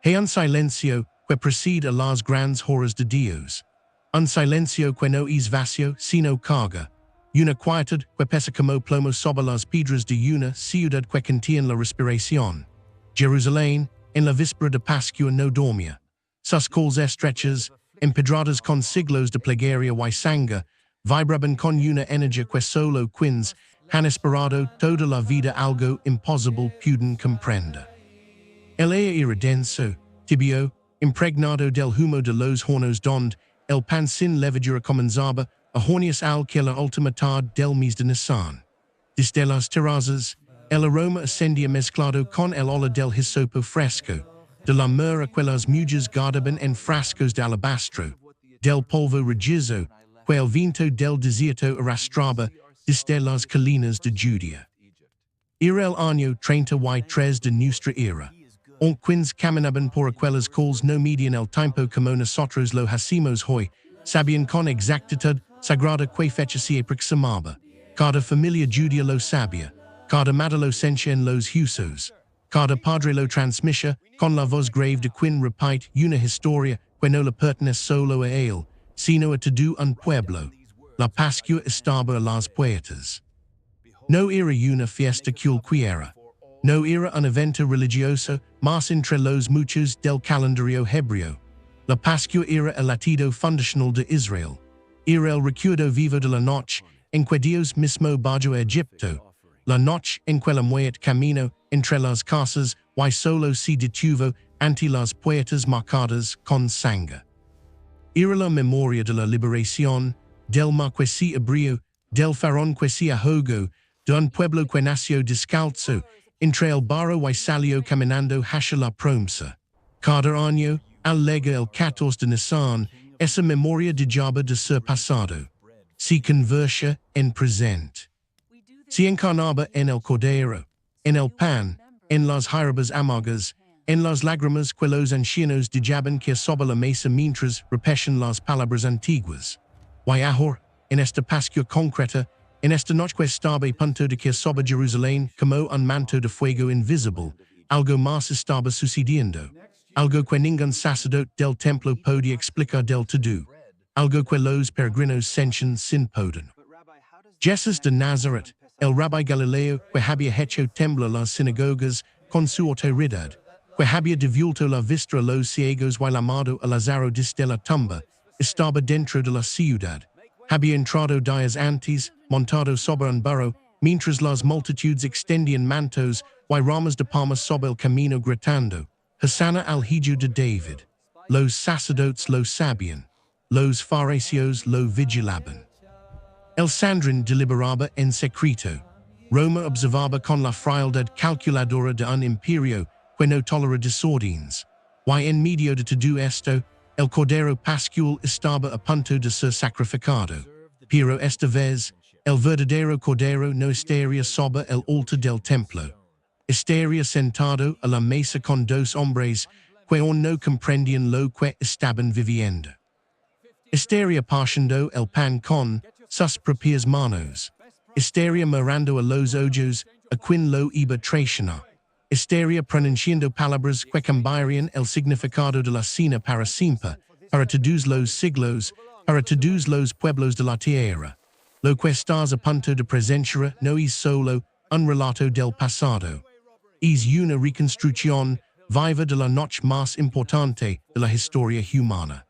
He un silencio que precede a las grandes horas de Dios. Un silencio que no es vacío, sino carga. Una quietud que pesa como plomo sobre las piedras de una ciudad que contiene la respiración. Jerusalén, en la víspera de Pascua no dormía. Sus calles estrechas, empedradas con siglos de plegaria y sangre, vibraban con una energía que solo quienes han esperado toda la vida algo imposible pueden comprender. El aire era denso, tibio, impregnado del humo de los hornos donde el pan sin levadura comenzaba a hornearse al que la última tarde del mes de Nisan. Desde las terrazas, el aroma ascendía mezclado con el olor del hisopo fresco, de la myrrha que las mujeres guardaban en frascos de alabastro, del polvo rojizo que el viento del desierto arrastraba desde las colinas de Judea. Era el año 33 de nuestra era. Quienes caminaban por aquellas calles no medían el tiempo como nosotros lo hacemos hoy, sabían con exactitud sagrada que fecha se aproximaba. Cada familia judía lo sabía, cada madre lo sentía en los huesos, cada padre lo transmitía con la voz grave de quien repite una historia que no le pertenece solo a él, sino a todo un pueblo. La Pascua estaba a las puertas. No era una fiesta cualquiera. No era un evento religioso más entre los muchos del calendario hebreo. La Pascua era el latido fundacional de Israel. Era el recuerdo vivo de la noche en que Dios mismo bajó a Egipto. La noche en que la muerte camino entre las casas y solo se detuvo ante las puertas marcadas con sangre. Era la memoria de la liberación, del mar que se abrió, del faraón que se ahogó, de un pueblo que nació descalzo, entre el barro y salió caminando hacia la promesa. Cada año, al llegar el 14 de Nisan, esa memoria dejaba de ser pasado. Se convertía en presente. Se encarnaba en el cordero, en el pan, en las hierbas amargas, en las lágrimas que los ancianos dejaban que sobre la mesa mientras repetían las palabras antiguas. Y ahora, en esta Pascua concreta, en esta noche que estaba a punto de que sobre Jerusalén como un manto de fuego invisible, algo más estaba sucediendo. Algo que ningún sacerdote del templo podía explicar del todo. Algo que los peregrinos sentían sin poder. Jesús de Nazaret, el rabbi Galileo que había hecho temblar las sinagogas con su autoridad, que había devuelto la vista a los ciegos y llamado a Lázaro desde la tumba, estaba dentro de la ciudad. Había entrado días antes, montado sobre un burro, mientras las multitudes extendían mantos y ramas de palmas sobre el camino gritando, Hosanna al Hijo de David. Los sacerdotes lo sabían. Los fariseos lo vigilaban. El Sanedrín deliberaba en secreto. Roma observaba con la frialdad calculadora de un imperio que no tolera desórdenes. Y en medio de todo esto, el Cordero Pascual estaba a punto de ser sacrificado. Pero esta vez, el verdadero Cordero no estaría sobre el altar del templo. Estaría sentado a la mesa con dos hombres que aún no comprendían lo que estaban viviendo. Estaría partiendo el pan con sus propias manos. Estaría mirando a los ojos a quien lo iba a traicionar. Estaría pronunciando palabras que cambiarían el significado de la cena para siempre, para todos los siglos, para todos los pueblos de la tierra. Lo que estás a punto de presenciar no es solo un relato del pasado. Es una reconstrucción viva de la noche más importante de la historia humana.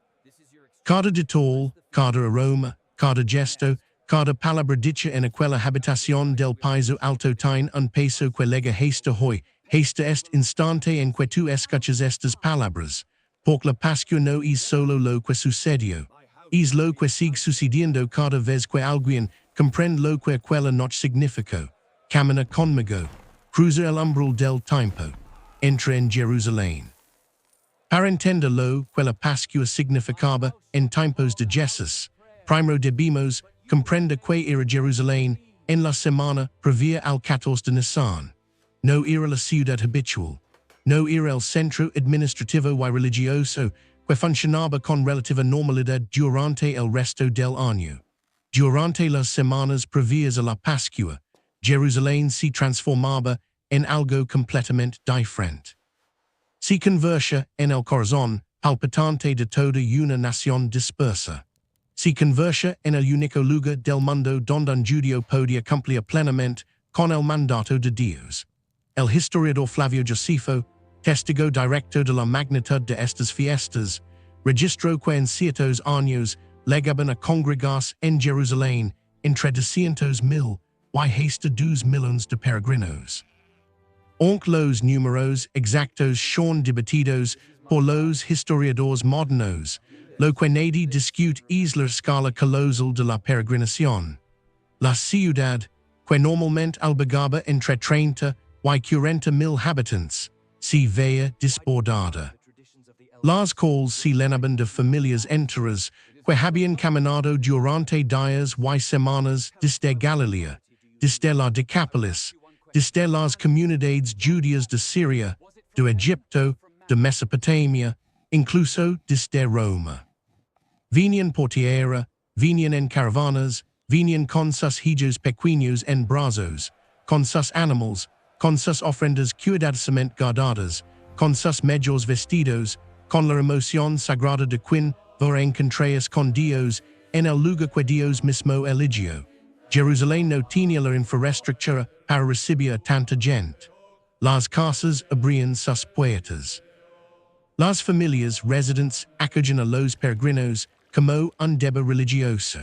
Cada detalle, cada aroma, cada gesto, cada palabra dicha en aquella habitación del piso alto tiene un peso que lega hasta hoy, hasta este instante en que tú escuchas estas palabras. Porque la Pascua no es solo lo que sucedió, es lo que sigue sucediendo cada vez que alguien comprende lo que aquella noche significó. Camina conmigo, cruza el umbral del tiempo, entra en Jerusalén. Para entender lo que la Pascua significaba en tiempos de Jesús, primero debemos comprender que era Jerusalén en la semana previa al 14 de Nisan. No era la ciudad habitual. No era el centro administrativo y religioso que funcionaba con relativa normalidad durante el resto del año. Durante las semanas previas a la Pascua, Jerusalén se transformaba en algo completamente diferente. Si conversa en el corazón palpitante de toda una nación dispersa. Si conversa en el único lugar del mundo donde un judío podía cumplir plenamente con el mandato de Dios. El historiador Flavio Josefo, testigo directo de la magnitud de estas fiestas, registró que en ciertos años llegaban a congregarse en Jerusalén entre 200,000 y hasta 2 millones de peregrinos. Aunque los números exactos son debatidos por los historiadores modernos, lo que nadie discute es la escala colosal de la peregrinación. La ciudad, que normalmente albergaba entre 30 y 40,000 habitantes, se veía desbordada. Las calles se llenaban de familias enteras que habían caminado durante días y semanas desde Galilea, desde la Decápolis, desde las comunidades judías de Siria, de Egipto, de Mesopotamia, incluso desde Roma. Venían por tierra, venían en caravanas, venían con sus hijos pequeños en brazos, con sus animales, con sus ofrendas cuidadosamente guardadas, con sus mejores vestidos, con la emoción sagrada de quien va encontrarse con Dios en el lugar que Dios mismo eligió. Jerusalén no tenía la infraestructura para recibir a tanta gente. Las casas abrían sus puertas. Las familias residentes acogen a los peregrinos como un deber religioso.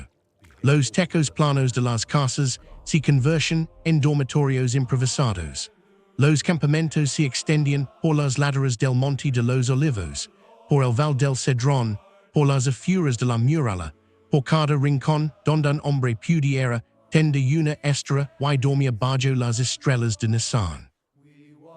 Los techos planos de las casas se convertían en dormitorios improvisados. Los campamentos se extendían por las laderas del Monte de los Olivos, por el Val del Cedrón, por las afueras de la muralla, por cada rincón donde un hombre pudiera tender una estera y dormir bajo las estrellas de Nisan.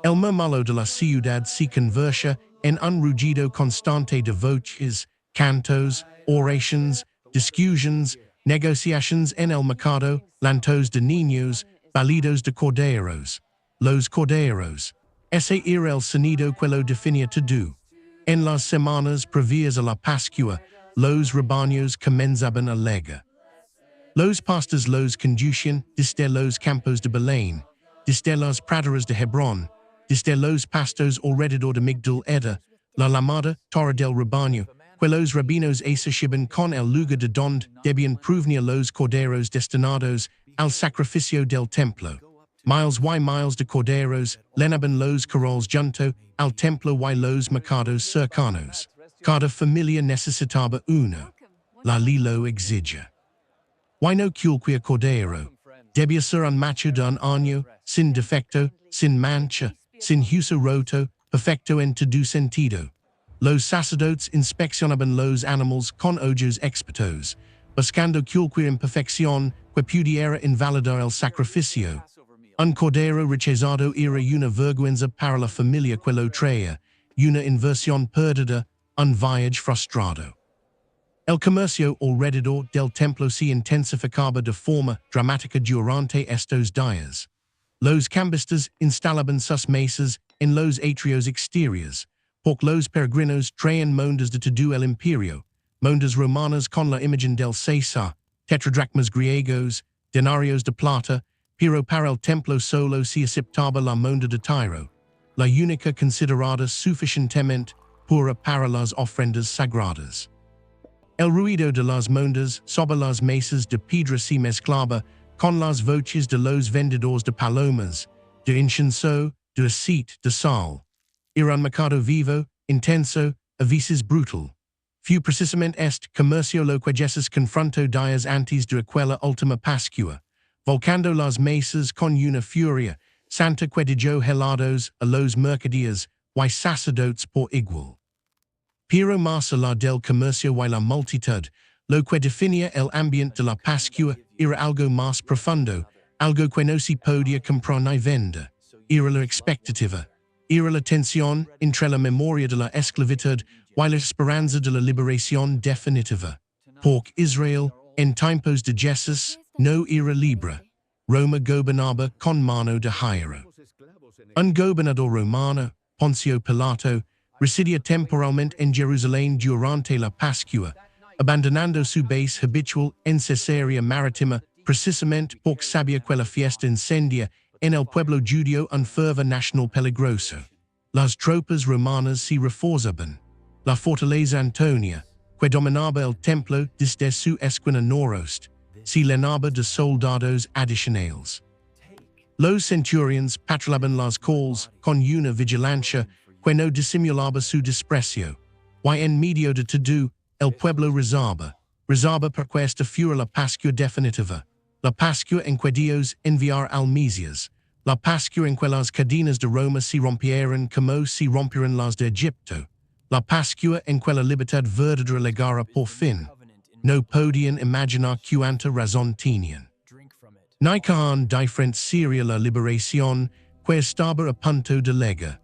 El murmullo de la ciudad se convertía en un rugido constante de voces, cantos, oraciones, discusiones, negociaciones en el mercado, lantos de niños, balidos de corderos. Los corderos. Ese era el sonido que lo definía todo. En las semanas previas a la Pascua, los rebaños comenzaban a legar. Los pastores los conducían desde los campos de Belén, desde las praderas de Hebrón, desde los pastos alrededor de Migdal Eder, la llamada Torre del Rebaño, que los rabinos asociaban con el lugar de donde debían provenir los corderos destinados al sacrificio del templo. Miles y miles de corderos llenaban los corrales junto al templo y los mercados cercanos. Cada familia necesitaba uno. La ley lo exige. Y no cualquier cordero. Debía ser un macho de un año, sin defecto, sin mancha, sin hueso roto, perfecto en todo sentido. Los sacerdotes inspeccionaban los animales con ojos expertos, buscando cualquier imperfección que pudiera invalidar el sacrificio. Un cordero rechazado era una vergüenza para la familia que lo traía, una inversión perdida, un viaje frustrado. El comercio alrededor del templo se intensificaba de forma dramática durante estos días. Los cambistas instalaban sus mesas en los atrios exteriores, porque los peregrinos traían monedas de todo el imperio, monedas romanas con la imagen del César, tetradracmas griegos, denarios de plata, pero para el templo solo se aceptaba la moneda de Tiro, la única considerada suficientemente pura para las ofrendas sagradas. El ruido de las monedas sobre las mesas de piedra se mezclaba con las voces de los vendedores de palomas, de incienso, de aceite de sal. Era un mercado vivo, intenso, a veces brutal. Fue precisamente este comercio lo que Jesús confrontó días antes de aquella última Pascua, volcando las mesas con una furia santa que dejó helados a los mercaderes y sacerdotes por igual. Pero más allá del comercio y la multitud, lo que definía el ambiente de la Pascua era algo más profundo, algo que no se podía comprar ni vender. Era la expectativa, era la tensión entre la memoria de la esclavitud y la esperanza de la liberación definitiva. Porque Israel, en tiempos de Jesús, no era libre. Roma gobernaba con mano de hierro. Un gobernador romano, Poncio Pilato, residía temporalmente en Jerusalén durante la Pascua, abandonando su base habitual en Cesarea Marítima precisamente porque sabía que la fiesta incendia en el pueblo judío un fervor nacional peligroso. las tropas romanas si reforzaban. La fortaleza Antonia, que dominaba el templo desde su esquina noroeste, se llenaba de soldados adicionales. Los centurions patrulaban las calles con una vigilancia que no disimulaba su desprecio. Y en medio de todo, el pueblo rezaba porque esta fuera la Pascua definitiva, la Pascua en que Dios enviar al Mesías, la Pascua en que las cadenas de Roma se rompieron como se rompieron las de Egipto, la Pascua en que la libertad verdadera llegara por fin. No podían imaginar cuánta razón tenían. Nikahan diferencia la liberación que estaba a punto de llegar.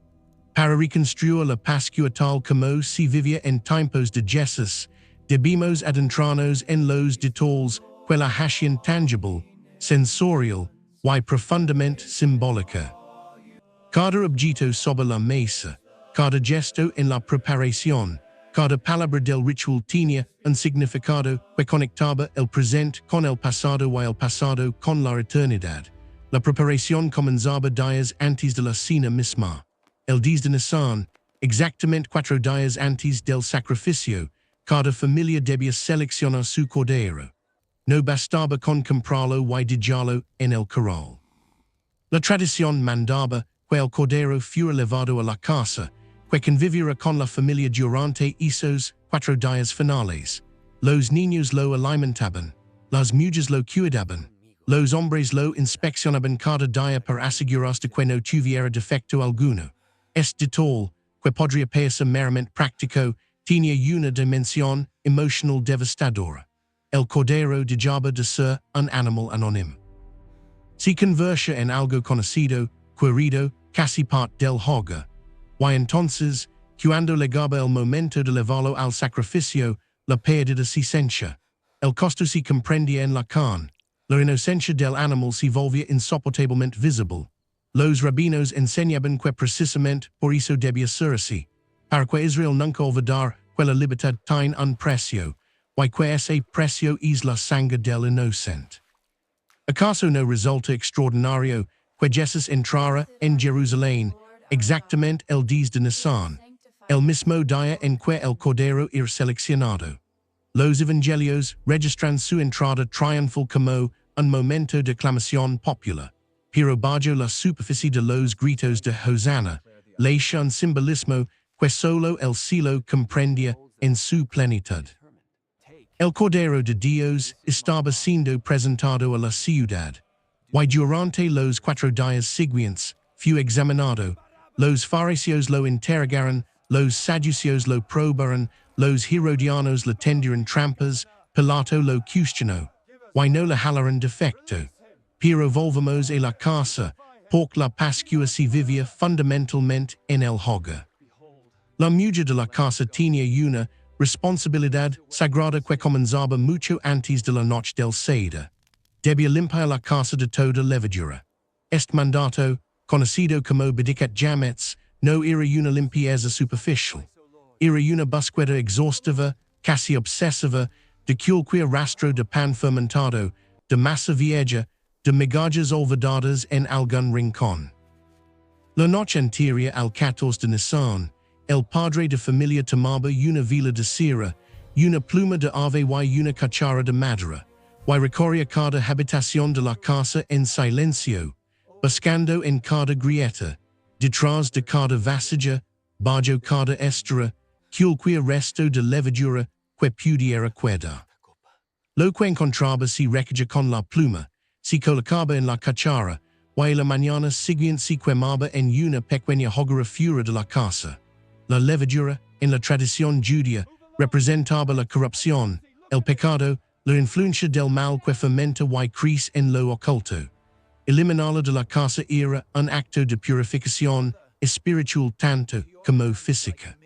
Para reconstruir la Pascua tal como se vivía en tiempos de Jesús, debemos adentrarnos en los detalles que la hacían tangible, sensorial y profundamente simbólica. Cada objeto sobre la mesa, cada gesto en la preparación, cada palabra del ritual tenía un significado que conectaba el presente con el pasado y el pasado con la eternidad. La preparación comenzaba días antes de la cena misma. El 10 de Nisan, exactamente 4 días antes del sacrificio, cada familia debía seleccionar su cordero. No bastaba con comprarlo y dejarlo en el corral. La tradición mandaba que el cordero fuera llevado a la casa, que conviviera con la familia durante esos 4 días finales. Los niños lo alimentaban, las mujeres lo cuidaban, los hombres lo inspeccionaban cada día para asegurarse de que no tuviera defecto alguno. Este detalle, que podría parecer meramente práctico, tenía una dimensión emocional devastadora. El cordero dejaba de ser un animal anónimo. Se convertía en algo conocido, querido, casi parte del hogar. Y entonces, cuando llegaba el momento de llevarlo al sacrificio, la pérdida se sentía. El costo se comprendía en la carne. La inocencia del animal se volvía insoportablemente visible. Los rabinos enseñaban que precisamente por eso debía ser así, para que Israel nunca olvidara que la libertad tiene un precio, y que ese precio es la sangre del inocente. ¿Acaso no resulta extraordinario que Jesús entrara en Jerusalén exactamente el 10 de Nisan, el mismo día en que el Cordero era seleccionado? Los evangelios registran su entrada triunfal como un momento de aclamación popular, pero bajo la superficie de los gritos de Hosanna, leía un simbolismo que solo el cielo comprendía en su plenitud. El Cordero de Dios estaba siendo presentado a la ciudad, y durante los 4 días siguientes fue examinado. Los fariseos lo interrogaron, los saduceos lo probaron, los herodianos le tendieron trampas, Pilato lo cuestionó, y no le hallaron defecto. Pero volvamos a la casa, porque la Pascua se vivía fundamentalmente en el hogar. La mujer de la casa tenía una responsabilidad sagrada que comenzaba mucho antes de la noche del Seder. Debía limpiar la casa de toda levadura. Este mandato, conocido como Bedicat Jametz, no era una limpieza superficial. Era una búsqueda exhaustiva, casi obsesiva, de cualquier rastro de pan fermentado, de masa vieja, de migajas olvidadas en algún rincón. La noche anterior al 14 de Nisan, el padre de familia tomaba una vela de cera, una pluma de ave y una cuchara de madera, y recorría cada habitación de la casa en silencio, buscando en cada grieta, detrás de cada vasija, bajo cada estera, cualquier resto de levadura que pudiera quedar. Lo que encontraba se recogía con la pluma, se colocaba en la cuchara, y la mañana siguiente se quemaba en una pequeña hoguera fuera de la casa. La levadura, en la tradición judía, representaba la corrupción, el pecado, la influencia del mal que fermenta y crece en lo oculto. Eliminarla de la casa era un acto de purificación espiritual tanto como física.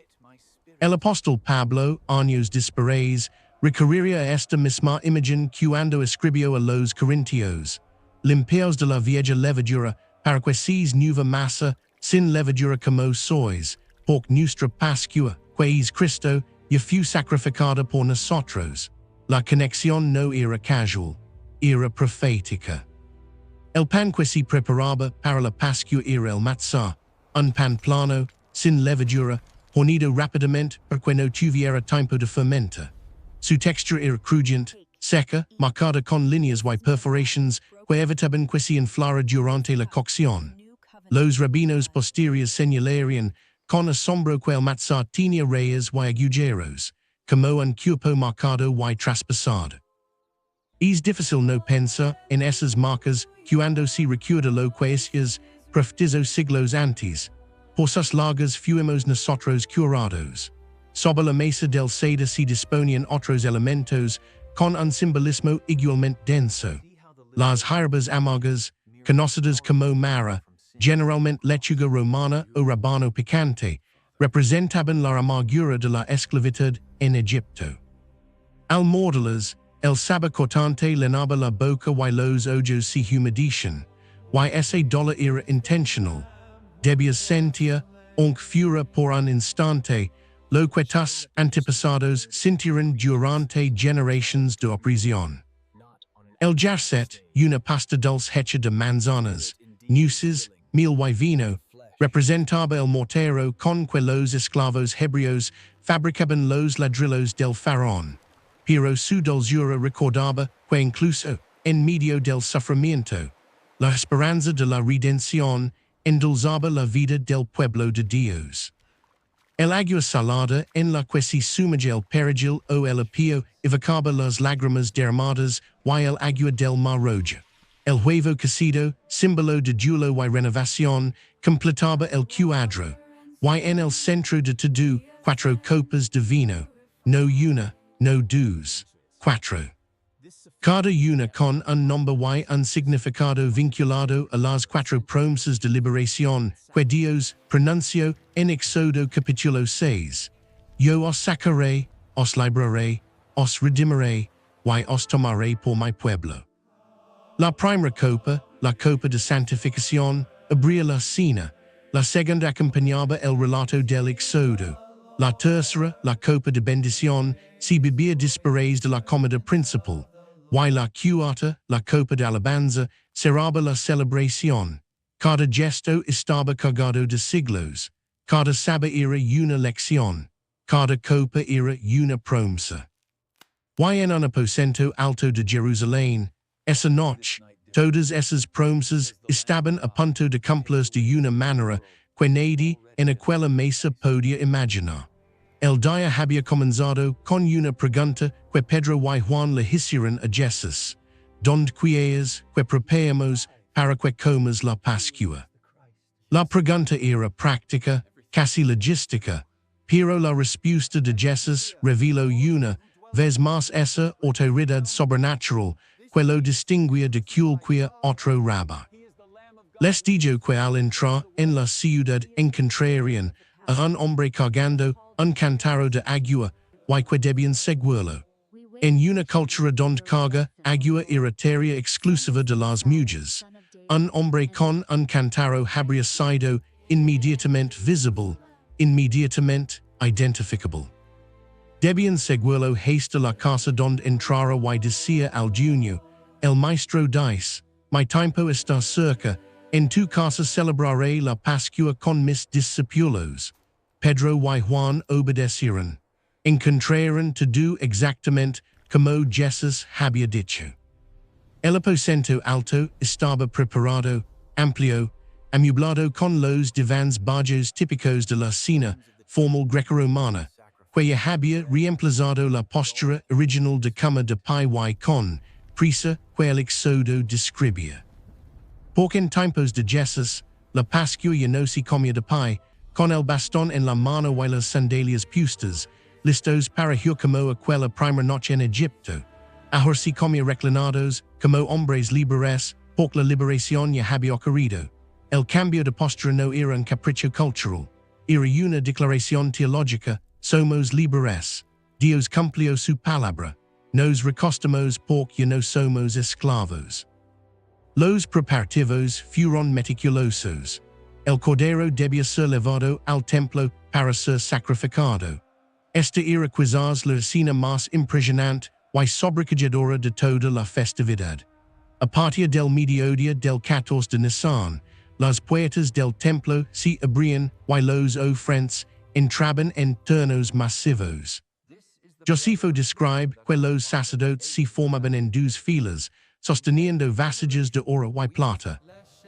El apóstol Pablo, años después, recurriría a esta misma imagen cuando escribió a los Corintios: limpiaos de la vieja levadura, para que seáis nueva masa, sin levadura como sois, porque nuestra Pascua, que es Cristo, ya fue sacrificada por nosotros. La conexión no era casual, era profética. El pan que se preparaba para la Pascua era el matzah, un pan plano, sin levadura, hornido rapidamente perque no tuviera tiempo de fermenta. Su textura era crujiente, seca, marcada con líneas y perforations que evitaban que se inflara durante la cocción. Los rabinos posteriores señalarían con asombro que el matzah tenía rayas y agujeros, como un cuerpo marcado y traspasado. Es difícil no pensar en esas marcas cuando se recuerda lo que es profetizo siglos antes. Por sus largas fuimos nosotros curados. Sobre la mesa del Seder se disponían otros elementos con un simbolismo igualmente denso. Las hierbas amargas, conocidas como mara, generalmente lechuga romana o rábano picante, representaban la amargura de la esclavitud en Egipto. Al morderlas, el sabor cortante llenaba la boca y los ojos se humedecían, y ese dolor era intencional. Debías sentir, aunque fuera por un instante, lo que tus antepasados sintieron durante generaciones de opresión. El jarcet, una pasta dulce hecha de manzanas, nueces, miel y vino, representaba el mortero con que los esclavos hebreos fabricaban los ladrillos del faraón. Pero su dulzura recordaba que incluso, en medio del sufrimiento, la esperanza de la redención endulzaba la vida del pueblo de Dios. El agua salada en la que se sumerge el perejil o el apio evocaba las lágrimas derramadas y el agua del mar rojo. El huevo cocido, símbolo de duelo y renovación, completaba el cuadro, y en el centro de todo, 4 copas de vino, no una, no dos, 4. Cada una con un nombre y un significado vinculado a las 4 promesas de liberación que Dios pronunció en Éxodo capítulo 6. Yo os sacaré, os libraré, os redimiré, y os tomaré por mi pueblo. La primera copa, la copa de santificación, abría la cena. La segunda acompañaba el relato del Éxodo. La tercera, la copa de bendición, se bebía después de la comida principal. Y la cuarta, la copa de alabanza, cerraba la celebración. Cada gesto estaba cargado de siglos. Cada sabor era una lección. Cada copa era una promesa. Y en un aposento alto de Jerusalén, esa noche, todas esas promesas estaban a punto de cumplirse de una manera que nadie en aquella mesa podía imaginar. El día había comenzado con una pregunta que Pedro y Juan le hicieron a Jesús. ¿Dónde quieres que preparemos para que comas la Pascua? La pregunta era práctica, casi logística, pero la respuesta de Jesús reveló una vez más esa autoridad sobrenatural que lo distinguía de cualquier otro rabbi. Les dijo que al entrar en la ciudad encontrarían a un hombre cargando un cántaro de agua y que debían seguirlo. En una cultura donde carga agua era tarea exclusiva de las mujeres, un hombre con un cántaro habría sido inmediatamente visible, inmediatamente identificable. Debían seguirlo hasta la casa donde entrara y decía al junio, el maestro dice, mi tiempo está cerca, en tu casa celebraré la Pascua con mis discípulos. Pedro y Juan obedecieron. Encontraron todo exactamente como Jesús había dicho. El aposento alto estaba preparado, amplio, amueblado con los divans bajos típicos de la cena formal greco-romana, que ya había reemplazado la postura original de cama de pie y con prisa que el Éxodo describía. Porque en tiempos de Jesús, la Pascua ya no se comía de pie, con el bastón en la mano y las sandalias puestas, listos para ir como aquella primera noche en Egipto. Ahora se comía reclinados, como hombres libres, porque la liberación ya había ocurrido. El cambio de postura no era un capricho cultural, era una declaración teológica, somos libres. Dios cumplió su palabra. Nos recostamos porque ya no somos esclavos. Los preparativos fueron meticulosos. El cordero debía ser llevado al templo para ser sacrificado. Esta era quizás la escena más impresionante y sobrecogedora de toda la festividad. A partir del mediodía del 14 de Nisan, las puertas del templo se abrían y los ofrendas entraban en turnos masivos. Josefo describe que los sacerdotes se formaban en dos filas, sosteniendo vasillas de oro y plata.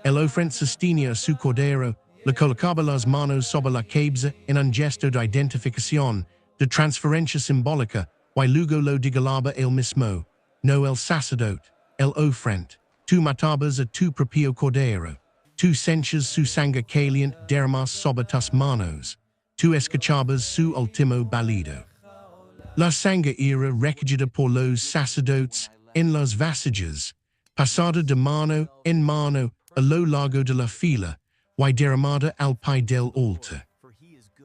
El ofrenda sostenía a su cordero, le colocaba las manos sobre la cabeza en un gesto de identificación, de transferencia simbólica, y luego lo digalaba el mismo, no el sacerdote, el ofrenda. Tú matabas a tu propio cordero. Tú senchas su sangre caliente derramas sobre tus manos. Tú escuchabas su último balido. La sangre era recogida por los sacerdotes en las vasillas, pasada de mano en mano a lo largo de la fila, y derramada al pie del altar.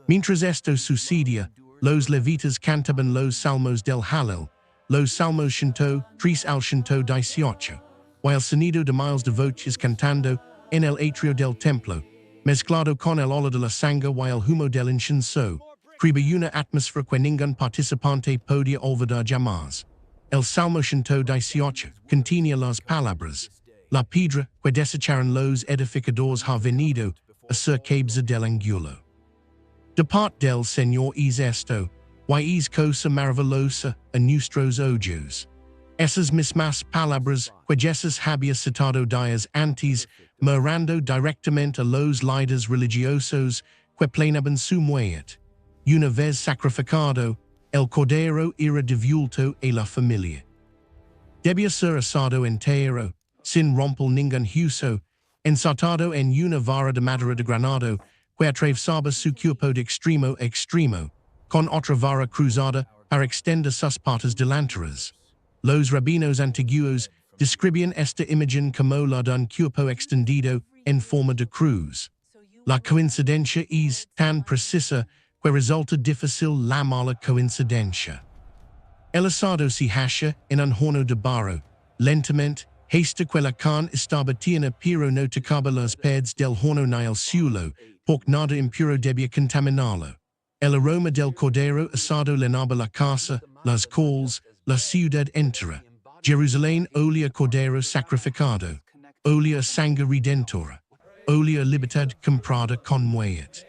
Mientras esto sucedía, los levitas cantaban los salmos del Hallel, los salmos 103 al 118, y el sonido de miles de voces cantando en el atrio del templo, mezclado con el olor de la sangre y el humo del incienso, creaba una atmósfera que ningún participante podía olvidar jamás. El salmo 118 contenía las palabras: la piedra que desecharon los edificadores ha venido a ser cabeza del ángulo. De parte del Señor es esto, y es cosa maravillosa a nuestros ojos. Esas mismas palabras que Jesús había citado días antes, mirando directamente a los líderes religiosos que planeaban su muerte. Una vez sacrificado, el cordero era devuelto a la familia. Debía ser asado entero, sin romper ningún hueso, ensartado en una vara de madera de granado, que atravesaba su cuerpo de extremo a extremo, con otra vara cruzada para extender sus partes delanteras. Los rabinos antiguos describían esta imagen como la de un cuerpo extendido en forma de cruz. La coincidencia es tan precisa que resulta difícil la mala coincidencia. El asado se hacha en un horno de barro, lentamente, hasta que la carne estaba tierna pero no tocaba las paredes del horno ni el suelo, porque nada impuro debía contaminarlo. El aroma del cordero asado llenaba la casa, las cols, la ciudad entera. Jerusalén olía cordero sacrificado, olía sangre redentora, olía libertad comprada con muerte.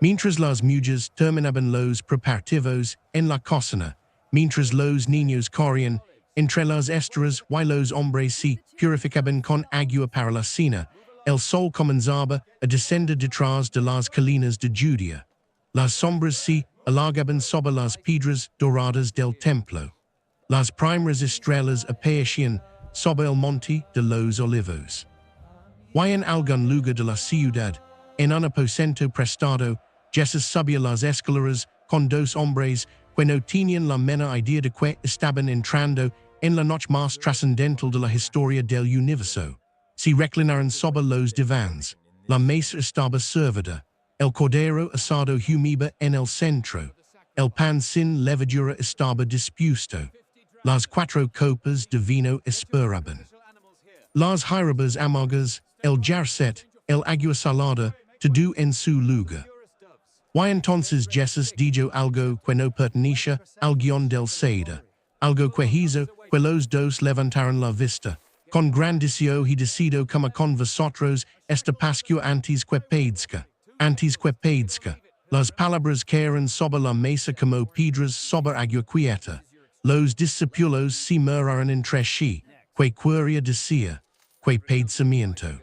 Mientras las mujeres terminaban los preparativos en la cocina, mientras los niños corrían entre las esteras y los hombres se purificaban con agua para la cena, el sol comenzaba a descender detrás de las colinas de Judea. Las sombras se alargaban sobre las piedras doradas del templo. Las primeras estrellas aparecían sobre el monte de los olivos. Y en algún lugar de la ciudad, en un aposento prestado, Jesús subía las escaleras con dos hombres que no tenían la menor idea de que estaban entrando en la noche más trascendental de la historia del universo. Se reclinaron sobre los divans. La mesa estaba servida. El cordero asado humeba en el centro. El pan sin levadura estaba dispuesto. Las cuatro copas de vino esperaban. Las jirabbas amargas, el jarcet, el agua salada, todo en su lugar. Y entonces Jesús dijo algo que no pertenecía al guión del Seda, algo que hizo que los dos levantaron la vista. Con gran deseo he decidido comer con vosotros esta Pascua antes que padezca. Las palabras caeron sobre la mesa como piedras sobre agua quieta. Los discípulos se miraron entre sí. Que quería decir? Que pensamiento?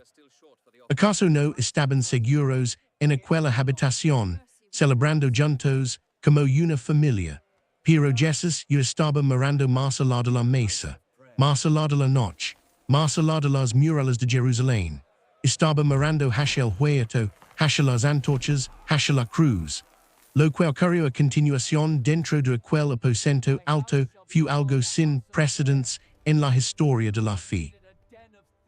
¿Acaso no estaban seguros en aquella habitación, celebrando juntos como una familia? Pero Jesús ya estaba mirando más allá de la mesa, más allá de la noche, más allá de las murallas de Jerusalén. Estaba mirando hacia el huerto, hacia las antorchas, hacia la cruz. Lo que ocurrió a continuación dentro de aquel aposento alto fue algo sin precedentes en la historia de la fe.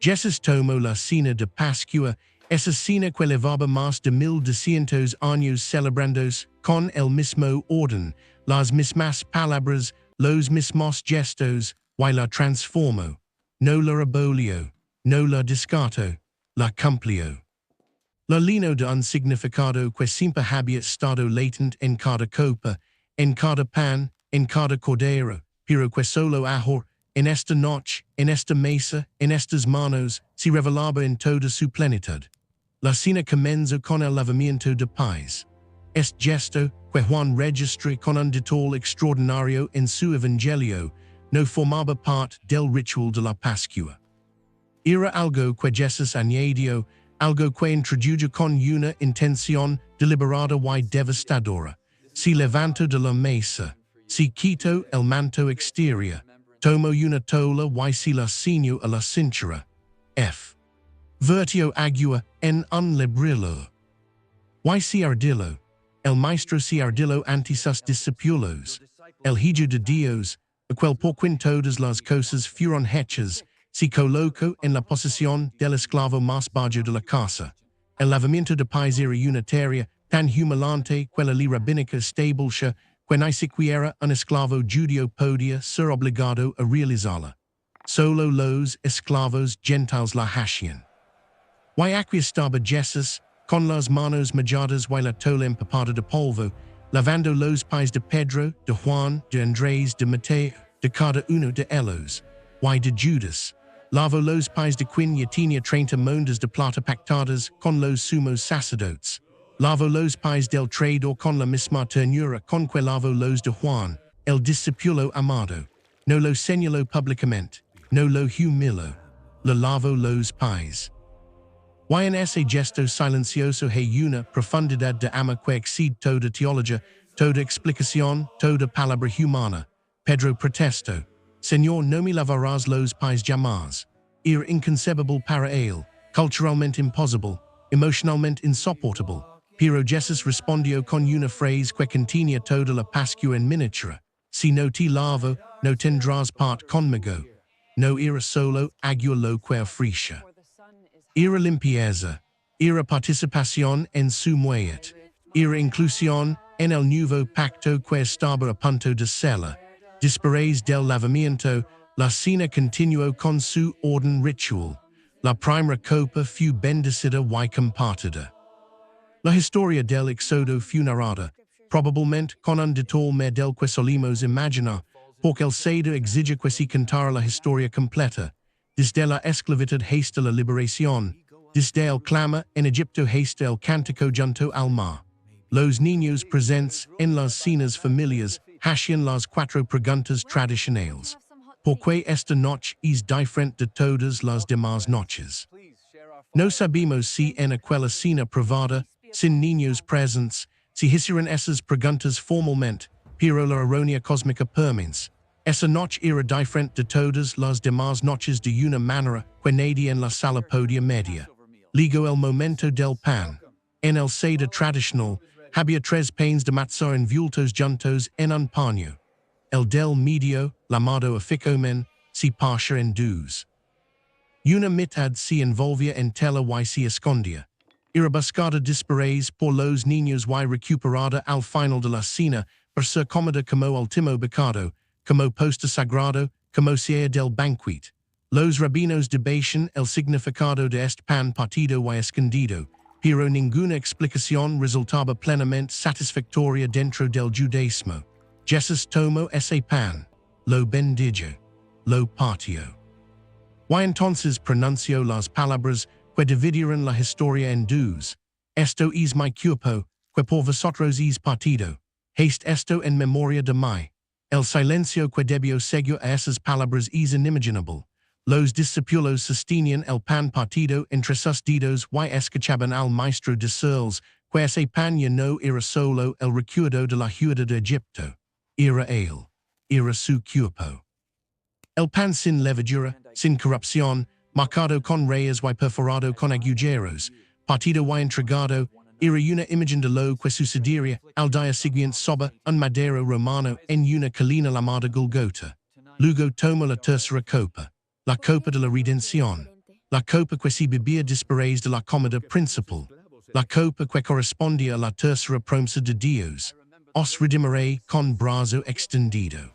Jesús tomó la cena de Pascua, esa cena que llevaba más de 1200 años celebrándose con el mismo orden, las mismas palabras, los mismos gestos, y la transformó. No la abolió, no la descartó, la cumplió. La llenó de un significado que siempre había estado latente en cada copa, en cada pan, en cada cordero, pero que solo ahora, en esta noche, en esta mesa, en estas manos, se revelaba en toda su plenitud. La Cena comenzo con el lavamiento de pies. Est gesto que Juan registra con un detalle extraordinario en su evangelio, no formaba parte del ritual de la Pascua. Era algo que Jesús añadió, algo que introdujo con una intención deliberada y devastadora. Se levantó de la mesa, se quitó el manto exterior, tomó una tola y se la ciñó a la cintura. F. Vertió agua en un librillo. Y se ardillo. El maestro se ardillo ante sus discípulos. El hijo de Dios, aquel por quien todas las cosas fueron hechas, se colocó en la posición del esclavo más bajo de la casa. El lavamiento de pies era una tarea tan humillante que la ley rabínica estableció que ni siquiera un esclavo judío podía ser obligado a realizarla. Solo los esclavos gentiles la hacían. Y aquí estaba Jesús, con las manos mojadas y la tola empapada de polvo, lavando los pies de Pedro, de Juan, de Andrés, de Mateo, de cada uno de ellos, y de Judas. Lavó los pies de quien ya tenía 30 mondas de plata pactadas con los sumos sacerdotes. Lavó los pies del traidor con la misma ternura con que lavó los de Juan, el discípulo amado. No lo señaló públicamente, no lo humilló, le lavó los pies. Y en ese gesto silencioso hay una profundidad de amor que excede toda teología, toda explicación, toda palabra humana. Pedro protestó: Señor, no me lavarás los pies jamás. Era inconcebible para él, culturalmente imposible, emocionalmente insoportable. Pero Jesús respondió con una frase que contenía toda la Pascua en miniatura: Si no te lavo, no tendrás parte conmigo. No era solo agua lo que ofrecía. Era limpieza, era participación en su muerte, era inclusión en el nuevo pacto que estaba a punto de ser. Después del lavamiento, la cena continuó con su orden ritual. La primera copa fue bendecida y compartida. La historia del éxodo fue narrada, probablemente con un detalle más del que solimos imaginar, porque el Seder exige que se contara la historia completa, desde la esclavitud hasta la liberación, desde el clama en Egipto hasta el cántico junto al mar. Los niños presentes en las cenas familiares hacían las 4 preguntas tradicionales. ¿Por qué esta noche es diferente de todas las demás noches? No sabemos si en aquella cena privada, sin niños presentes, se hicieron esas preguntas formalmente, pero la ironía cósmica permanece. Esa noche era diferente de todas las demás noches de una manera que nadie en la sala podía medir. Luego el momento del pan. En el Seder tradicional, había 3 panes de matzah envueltos juntos en un paño. El del medio, llamado aficomen, se partia en dos. Una mitad se envolvía en tela y se escondía. Era buscada después por los niños y recuperada al final de la cena para ser comida como último bocado, como posta sagrado, como cierre del banquete. Los rabinos debatían el significado de este pan partido y escondido, pero ninguna explicación resultaba plenamente satisfactoria dentro del judaísmo. Jesús tomó ese pan, lo bendijo, lo partió. Y entonces pronunció las palabras que dividieron la historia en dos. Esto es mi cuerpo, que por vosotros es partido. Haste esto en memoria de mí. El silencio que debió seguir a esas palabras es inimaginable. Los discípulos sostenían el pan partido entre sus dedos y escuchaban al maestro decirles que ese pan ya no era solo el recuerdo de la huida de Egipto. Era él. Era su cuerpo. El pan sin levadura, sin corrupción, marcado con rayas y perforado con agujeros, partido y entregado, era una imagen de lo que sucedería al día siguiente sobre un madero romano en una colina llamada Golgota. Luego tomó la tercera copa, la copa de la redención, la copa que se bebía después de la comida principal, la copa que correspondía a la tercera promesa de Dios: os redimiré con brazo extendido.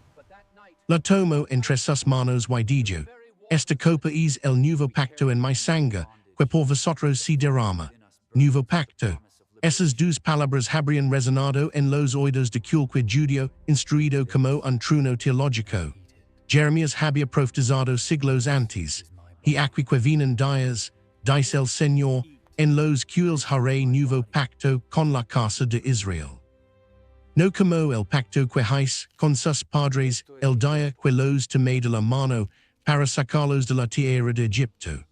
La tomó entre sus manos y dijo: esta copa es el nuevo pacto en mi sangre, que por vosotros se derrama. Nuevo pacto. Esas dos palabras habrían resonado en los oídos de cualquier judío instruido como un trueno teológico. Jeremías había profetizado siglos antes: y aquí que vienen días, dice el Señor, en los cuales haré nuevo pacto con la casa de Israel. No como el pacto que hice con sus padres el día que los tomé de la mano para sacarlos de la tierra de Egipto.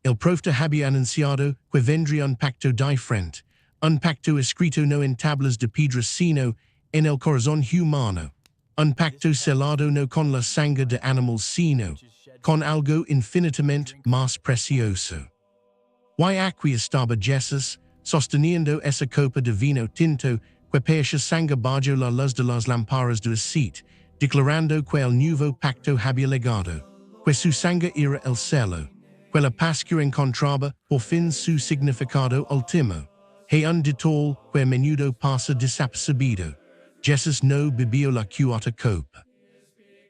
El profeta había anunciado que vendría un pacto diferente, un pacto escrito no en tablas de piedra sino en el corazón humano, un pacto sellado no con la sangre de animals sino con algo infinitamente más precioso. Y aquí estaba Jesús, sosteniendo esa copa de vino tinto que pecha sangre bajo la luz de las lámparas de aceite, declarando que el nuevo pacto había llegado, que su sangre era el cielo, que la Pascua encontraba por fin su significado último, y un detall que a menudo pasa desapercibido. Jesús no bebió la cuarta copa.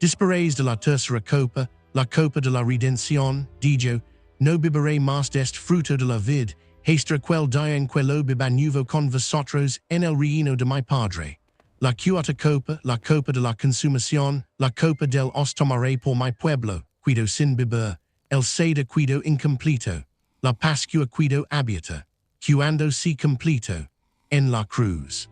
Después de la tercera copa, la copa de la redención, dijo, no beberé más de este fruto de la vid, hasta aquel día en que lo beba nuevo con vosotros en el reino de mi Padre. La cuarta copa, la copa de la consumación, la copa del os tomaré por mi pueblo, cuido sin beber, el seda cuido incompleto, la Pascua cuido abierta, cuando si completo, en la cruz.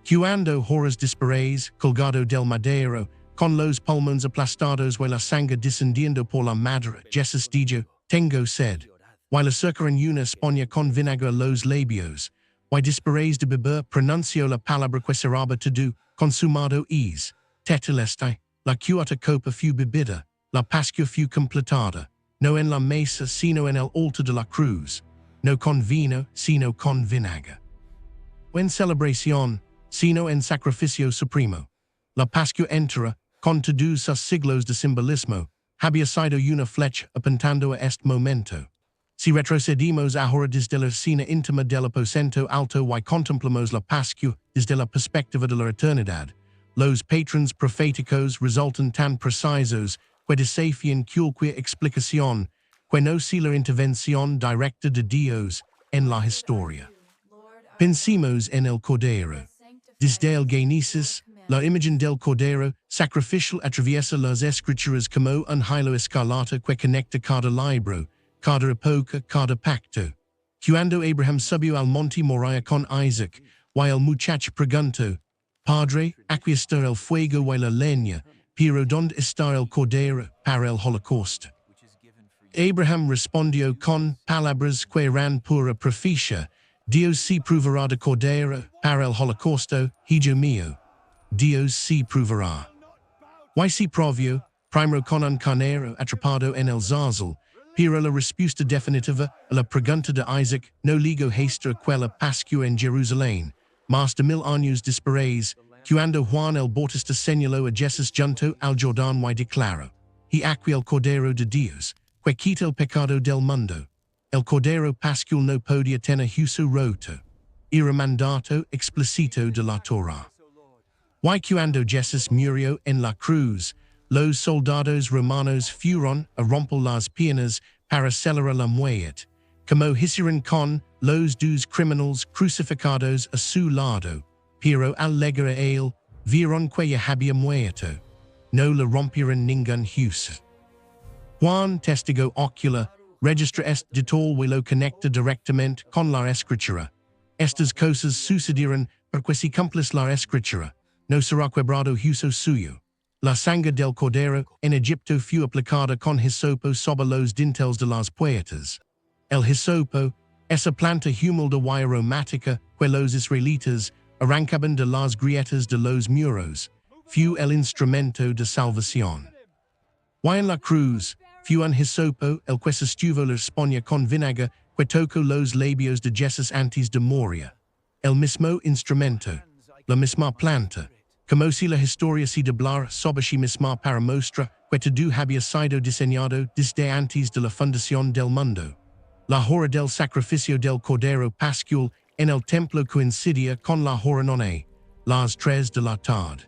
Cuando horas después, colgado del madero, con los pulmones aplastados y la sangre descendiendo por la madera, Jesús dijo, tengo sed. Y le acercaron una esponja con vinagre a los labios, y después de beber pronunció la palabra que seraba todo, consumado es. Tetelestai, la cuarta copa fu bebida, la Pascua fu completada, no en la mesa sino en el altar de la cruz, no con vino sino con vinagre. O en celebración, sino en sacrificio supremo. La Pascua entera, con todos sus siglos de simbolismo, había sido una flecha apuntando a este momento. Si retrocedimos ahora desde la escena íntima del aposento alto y contemplamos la Pascua desde la perspectiva de la eternidad, los patrons proféticos resultan tan precisos que desafian cualquier explicación que no sea la intervención directa de Dios en la historia. Pensemos en el Cordero. Desde el Génesis, la imagen del Cordero sacrificial atraviesa las Escrituras como un hilo escarlata que conecta cada libro, cada época, cada pacto. Cuando Abraham subió al monte Moriah con Isaac, y el muchacho preguntó, Padre, aquí está el fuego y la leña, pero ¿dónde está el Cordero para el holocausto? Abraham respondió con palabras que eran pura profecía, Dios se proveerá de Cordero para el holocausto, hijo mío. Dios se proveerá. Y se provio, primero con un carnero atrapado en el zarzal, pero la respuesta definitiva a la pregunta de Isaac no llegó hasta aquella Pascua en Jerusalén, más de 1000 años después, cuando Juan el Bautista señaló a Jesús junto al Jordán y declaró, y aquí el Cordero de Dios, que quita el pecado del mundo. El Cordero Pascual no podía tener uso roto. Era mandato explícito de la Torah. Y cuando Jesús murió en la cruz, los soldados romanos fueron a romper las piernas para celebrar la muerte, como hicieron con los dos criminales crucificados a su lado, pero al llegar a él, vieron que ya había muerto. No le rompieron ningún hueso. Juan, testigo ocular, registra este detalle y lo conecta directamente con la Escritura. Estas cosas sucedieron porque si cumples la Escritura, no será quebrado hueso suyo. La sangre del Cordero en Egipto fue aplicada con hisopo sobre los dinteles de las puertas. El hisopo, esa planta humilde y aromática que los israelitas arrancaban de las grietas de los muros, fue el instrumento de salvación. Y en la cruz, fue un hisopo el que sostuvo la esponja con vinagre que tocó los labios de Jesús antes de morir. El mismo instrumento, la misma planta, como si la historia se doblara sobre sí misma para mostrar que todo había sido diseñado desde antes de la fundación del mundo. La hora del sacrificio del Cordero Pascual en el templo coincidía con la hora nona, las 3 de la tarde.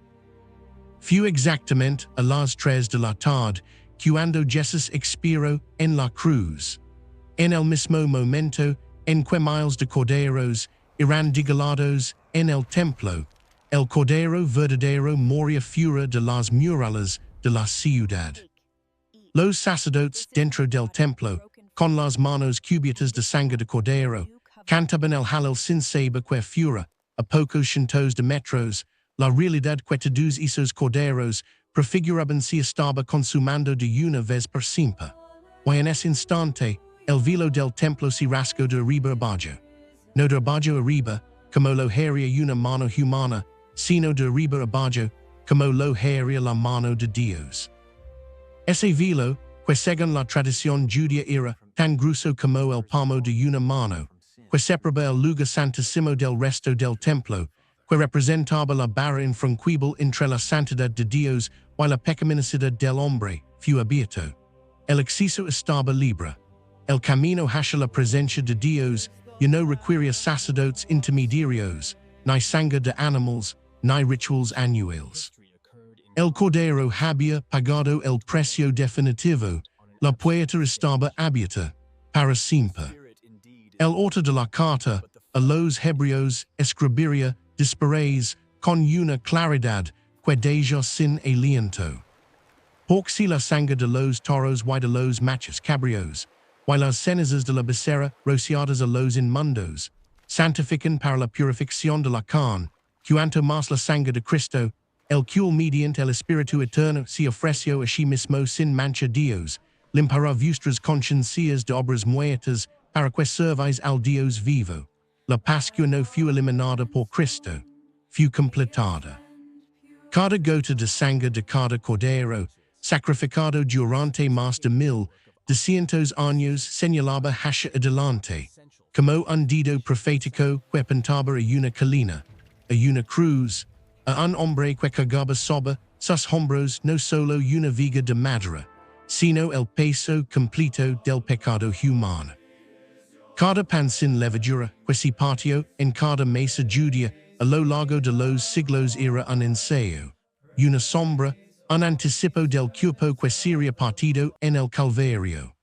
Fue exactamente a las 3 de la tarde cuando Jesús expiró en la cruz. En el mismo momento en que miles de corderos eran degollados en el templo, el Cordero verdadero moría fuera de las murallas de la ciudad. Los sacerdotes dentro del templo con las manos cubiertas de sangre de cordero, cantaban el halal sin saber que fura, a pocos cientos de metros, la realidad que todos esos corderos prefiguraban si estaba consumando de una vez por siempre. Y en ese instante, el velo del templo se rasgó de arriba abajo. No de abajo arriba, como lo haría una mano humana, sino de arriba abajo, como lo haría la mano de Dios. Ese velo, que según la tradición judía era tan grueso como el palmo de una mano, que separaba el lugar santísimo del resto del templo, que representaba la barra infranquible entre la santidad de Dios y la pecaminosidad del hombre, fue abierto. El acceso estaba libre. El camino hacia la presencia de Dios ya no requería sacerdotes intermediarios, ni sangre de animales, ni rituals anuales. El cordero había pagado el precio definitivo, la puerta estaba abierta, para siempre. El autor de la carta, a los hebreos, escribiría dispares con una claridad que deja sin aliento. Porque si la sangre de los toros y de los machos cabríos, y las cenizas de la becerra rociadas a los inmundos, santifican para la purificación de la carne, cuanto más la sangre de Cristo, el cual mediante el Espíritu Eterno se ofreció a sí mismo sin mancha Dios, limpará vuestras conciencias de obras muertas para que serváis al Dios vivo. La Pascua no fue eliminada por Cristo, fue completada. Cada gota de sangre de cada cordero, sacrificado durante más de 1200 años señalaba hacia adelante, como un dedo profético que apuntaba a una colina, a una cruz, a un hombre que cargaba sobre sus hombros no solo una viga de madera, sino el peso completo del pecado humano. Cada pan sin levadura que se partió en cada mesa judía a lo largo de los siglos era un ensayo, una sombra, un anticipo del cuerpo que sería partido en el Calvario.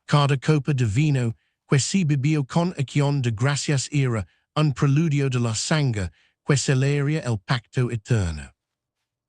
Cada copa de vino que se bebió con acción de gracias era un preludio de la sangre que celebraría el pacto eterno.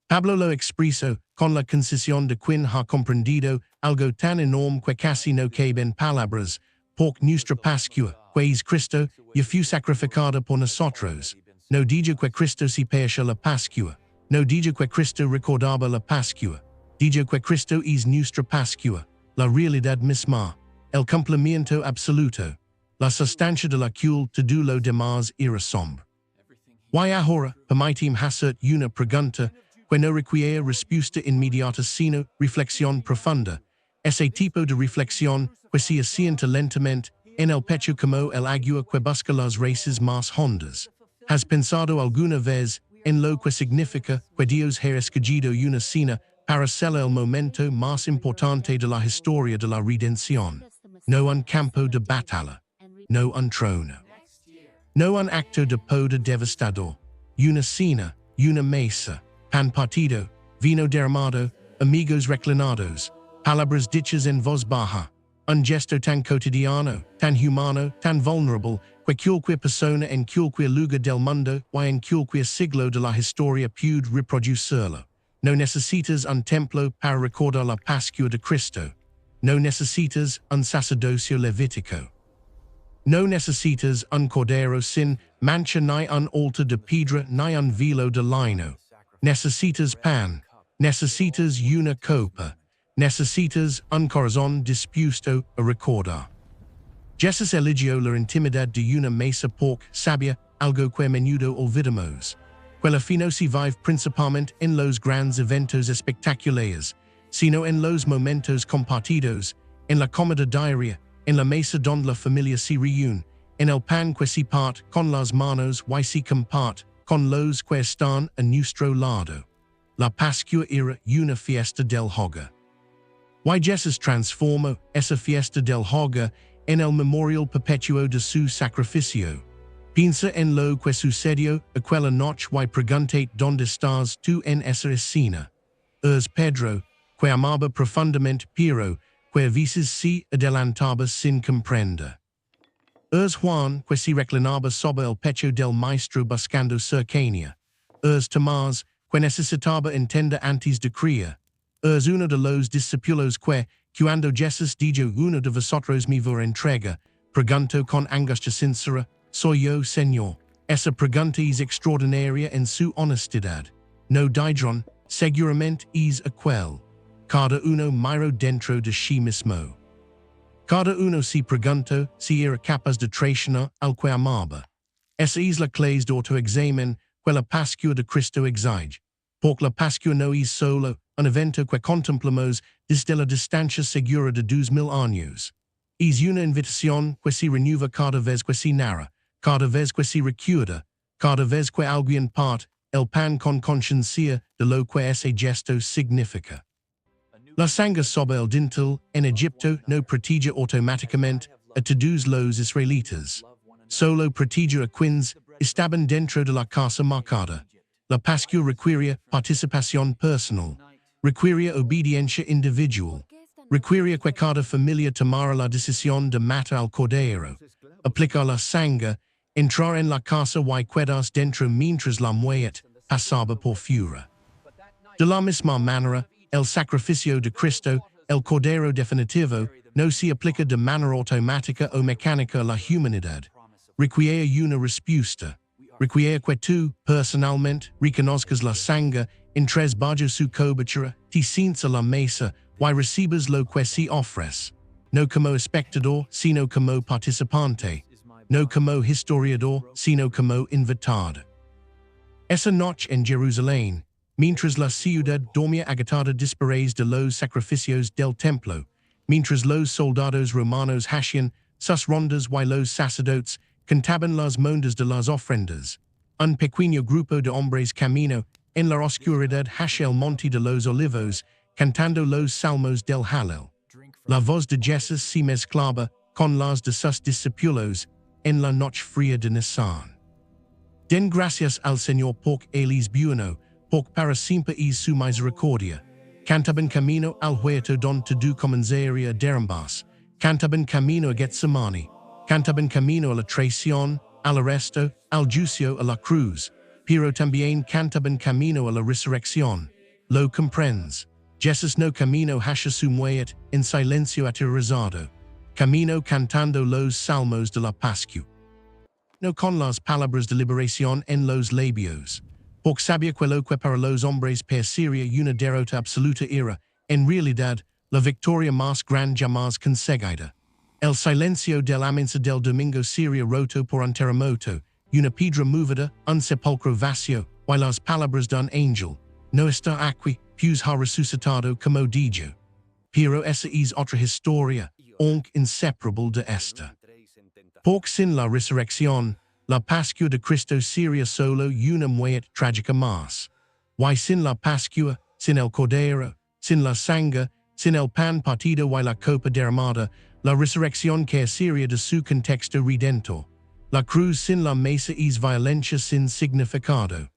Pablo lo expresó con la concesión de quien ha comprendido algo tan enorme que casi no caben palabras, porque nuestra Pascua, que es Cristo, ya fue sacrificada por nosotros. No digo que Cristo se perdió la Pascua, no digo que Cristo recordaba la Pascua, digo que Cristo es nuestra Pascua, la realidad misma, el cumplimiento absoluto, la sustancia de la cual todo lo demás era sombra. Y ahora, permitim hacer una pregunta que no requiere respuesta inmediata sino reflexión profunda, ese tipo de reflexión que se asienta lentamente en el pecho como el agua que busca las raíces más hondas. ¿Has pensado alguna vez en lo que significa que Dios ha escogido una cena para ser el momento más importante de la historia de la redención? No un campo de batalla, no un trono, no un acto de poder devastador, una cena, una mesa, pan partido, vino derramado, amigos reclinados, palabras dichas en voz baja, un gesto tan cotidiano, tan humano, tan vulnerable, que cualquier persona en cualquier lugar del mundo y en cualquier siglo de la historia puede reproducirlo. No necesitas un templo para recordar la Pascua de Cristo. No necesitas un sacerdocio levítico. No necesitas un cordero sin mancha ni un altar de piedra ni un velo de lino. Necesitas pan. Necesitas una copa. Necesitas un corazón dispuesto a recordar. Jesús eligió la intimidad de una mesa porque sabía algo que a menudo olvidamos. Que la fe no se vive principalmente en los grandes eventos espectaculares, sino en los momentos compartidos, en la comida diaria, en la mesa donde la familia se reúne, en el pan que se parte con las manos y se comparte con los que están a nuestro lado. La Pascua era una fiesta del hogar. Y Jesús transformó esa fiesta del hogar en el memorial perpetuo de su sacrificio. Piensa en lo que sucedió aquella noche y pregúntate dónde estás tú en esa escena. Es Pedro, que amaba profundamente pero que a veces se adelantaba sin comprender. Es Juan, que se reclinaba sobre el pecho del maestro buscando cercanía. Es Tomás, que necesitaba entender antes de creer. Es uno de los discípulos que, cuando Jesús dijo uno de vosotros me va entrega, pregunto con angustia sincera, soy yo, Señor. Esa pregunta es extraordinaria en su honestidad. No dijeron, seguramente es aquel. Cada uno miró dentro de sí mismo. Cada uno se preguntó si era capaz de traicionar al que amaba. Esa es la clase de autoexamen que la Pascua de Cristo exige. Porque la Pascua no es solo un evento que contemplamos desde la distancia segura de 2000 años. Es una invitación que se renueva cada vez que se narra, cada vez que se recuerda, cada vez que alguien parte el pan con conciencia de lo que ese gesto significa. La sangre sobre el dintel en Egipto no protegia automáticamente a todos los israelitas. Solo protegia a quienes estaban dentro de la casa marcada. La Pascua requería participación personal, requería obediencia individual, requería que cada familia tomara la decisión de matar al cordero, aplicar la sangre, entrar en la casa y quedarse dentro mientras la muerte pasaba por fuera. De la misma manera, el sacrificio de Cristo, el cordero definitivo, no se aplica de manera automática o mecánica a la humanidad. Requiere una respuesta. Requiere que tú, personalmente, reconozcas la sangre, entres bajo su cobertura, te sientes a la mesa, y recibas lo que se ofrece. No como espectador, sino como participante. No como historiador, sino como invitado. Esa noche en Jerusalén, mientras la ciudad dormía agitada después de los sacrificios del templo, mientras los soldados romanos hacían sus rondas y los sacerdotes cantaban las mondas de las ofrendas, un pequeño grupo de hombres camino en la oscuridad hacia el monte de los olivos, cantando los salmos del Hallel. La voz de Jesús se mezclaba con las de sus discípulos en la noche fría de Nisan. Den gracias al Señor porque Él es bueno, porque para siempre es su misericordia. Cantaban camino al huerto donde todo comenzaría a derrumbarse. Cantaban camino a Getsemani. Cantaban camino a la traición, al arresto, al juicio, a la cruz. Pero también cantaban camino a la resurrección. Lo comprendes. Jesús no camino hacia su muerte en silencio aterrorizado. Camino cantando los salmos de la Pascua. No con las palabras de liberación en los labios. Porque sabía que lo que para los hombres parecería una derrota absoluta era, en realidad, la victoria más grande jamás conseguida. El silencio del amenaza del domingo sería roto por un terremoto, una piedra movida, un sepulcro vacío, y las palabras de un ángel. No está aquí, pues ha resucitado como dijo. Pero esa es otra historia, aunque inseparable de esta. Porque sin la resurrección, la Pascua de Cristo sería solo una muerte trágica más. Y sin la Pascua, sin el cordero, sin la sangre, sin el pan partido y la copa derramada, la resurrección carecería de su contexto redentor. La cruz sin la mesa es violencia sin significado.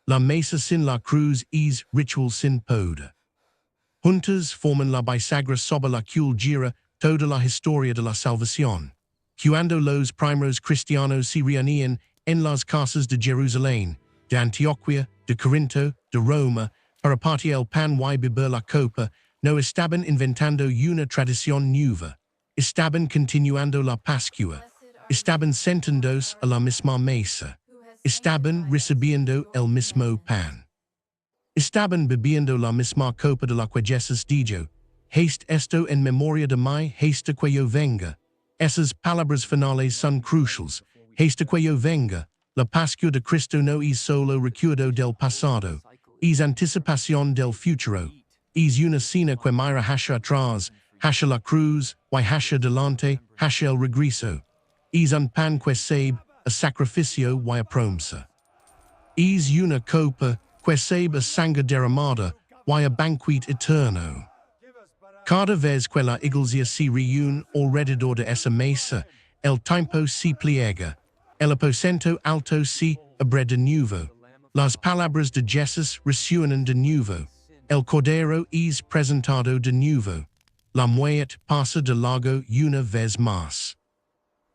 La mesa sin la cruz es ritual sin poder. Juntas forman la bisagra sobre la cual gira toda la historia de la salvación. Cuando los primeros cristianos se reunían en las casas de Jerusalén, de Antioquia, de Corinto, de Roma, para partir el pan y beber la copa, no estaban inventando una tradición nueva. Estaban continuando la Pascua. Estaban sentándose a la misma mesa. Estaban recibiendo el mismo pan. Estaban bebiendo la misma copa de la que Jesús dijo, «Haste esto en memoria de mí hasta que yo venga». Esas palabras finales son cruciales. Hasta que yo venga, la Pascua de Cristo no es solo recuerdo del pasado, es anticipación del futuro. Es una cena que mira hacia atrás, hacia la cruz, y hacia delante, hacia el regreso. Es un pan que sabe a sacrificio y a promesa. Es una copa que sabe a sangre derramada y a banquete eterno. Cada vez que la iglesia se reúne alrededor de esa mesa, el tiempo se pliega, el aposento alto se abre de nuevo, las palabras de Jesús resuenan de nuevo, el cordero es presentado de nuevo, la muerte pasa de largo una vez más.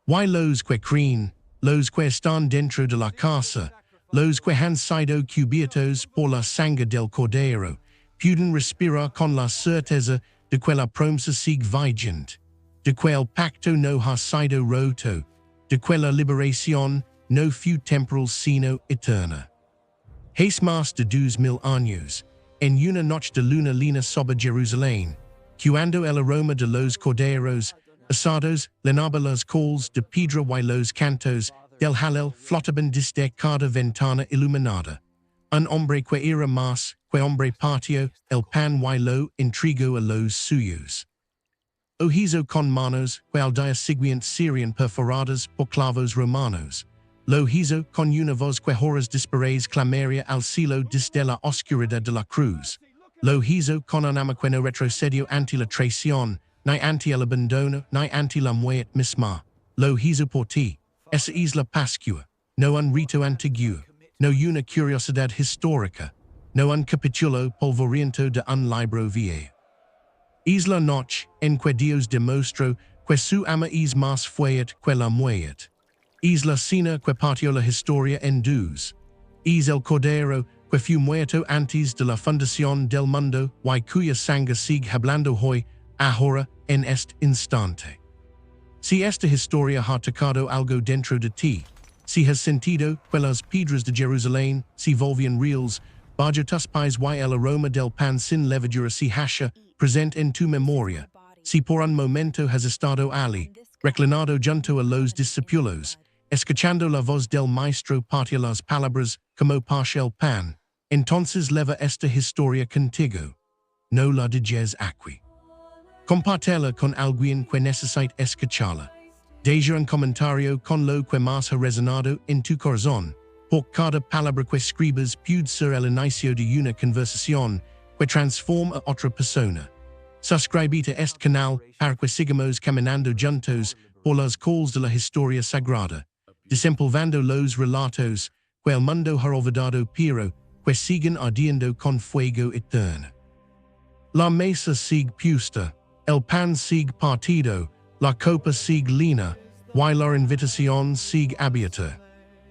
Y los que creen, los que están dentro de la casa, los que han sido cubiertos por la sangre del cordero, pueden respirar con la certeza de que la promesa sigue vigente, de que el pacto no ha sido roto, de que la liberación no fue temporal sino eterna. Hace más de 2000 años, en una noche de luna llena sobre Jerusalén, cuando el aroma de los corderos asados llenaba las calles de piedra y los cantos del Hallel flotaban desde cada ventana iluminada. Un hombre que era más que hombre partió el pan y lo entregó a los suyos. O hizo con manos que al día siguiente serían perforadas por clavos romanos. Lo hizo con una voz que horas después clamaría al cielo desde la oscuridad de la cruz. Lo hizo con un alma que no retrocedió ante la traición, ni ante el abandono, ni ante la muerte misma. Lo hizo por ti. Esa es la Pascua, no un rito antiguo, no una curiosidad histórica, no un capítulo polvoriento de un libro viejo. Es la noche en que Dios demostró que su ama es más fuerte que la muerte. Es la cena que partió la historia en dos. Es el cordero que fue muerto antes de la fundación del mundo y cuya sangre sigue hablando hoy, ahora, en este instante. Si esta historia ha tocado algo dentro de ti, si has sentido que las piedras de Jerusalén se volvían reales, bajo tus pies y el aroma del pan sin levadura se hace presente en tu memoria, si por un momento has estado allí, reclinado junto a los discípulos, escuchando la voz del maestro partir las palabras como parte el pan, entonces leva esta historia contigo. No la dejes aquí. Compártela con alguien que necesite escucharla. Deja un comentario con lo que más ha resonado en tu corazón. Por cada palabra que escribas puede ser el inicio de una conversación que transforma a otra persona. Suscríbete a este canal para que sigamos caminando juntos por las calles de la historia sagrada, desempolvando los relatos que el mundo ha olvidado pero que siguen ardiendo con fuego eterno. La mesa sigue puesta, el pan sigue partido, la copa sigue llena, y la invitación sigue abierta.